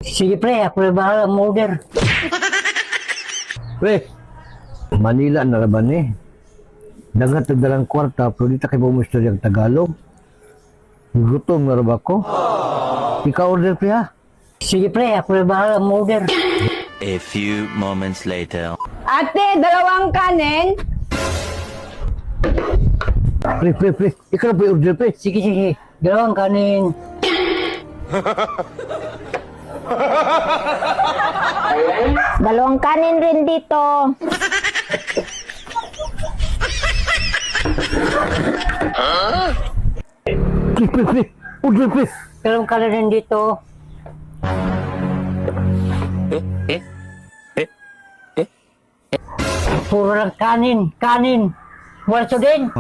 Sige pre, ako na bahala mag-order. Pre, Manila na laban eh. Dagat na dalang kwarta, pero di ta kayo bumusto yung Tagalog. Gutom na ba ko? Ikaw order pre ha? Sige pre, ako na bahala mag-order. A few moments later. Ate, dalawang kanin. Pre. Ikaw na pre order pre. Sige. Dalawang kanin. Dalawang kanin rin dito. Pre. Order pre. Dalawang kanin rin dito. Puro lang kanin. Wala din.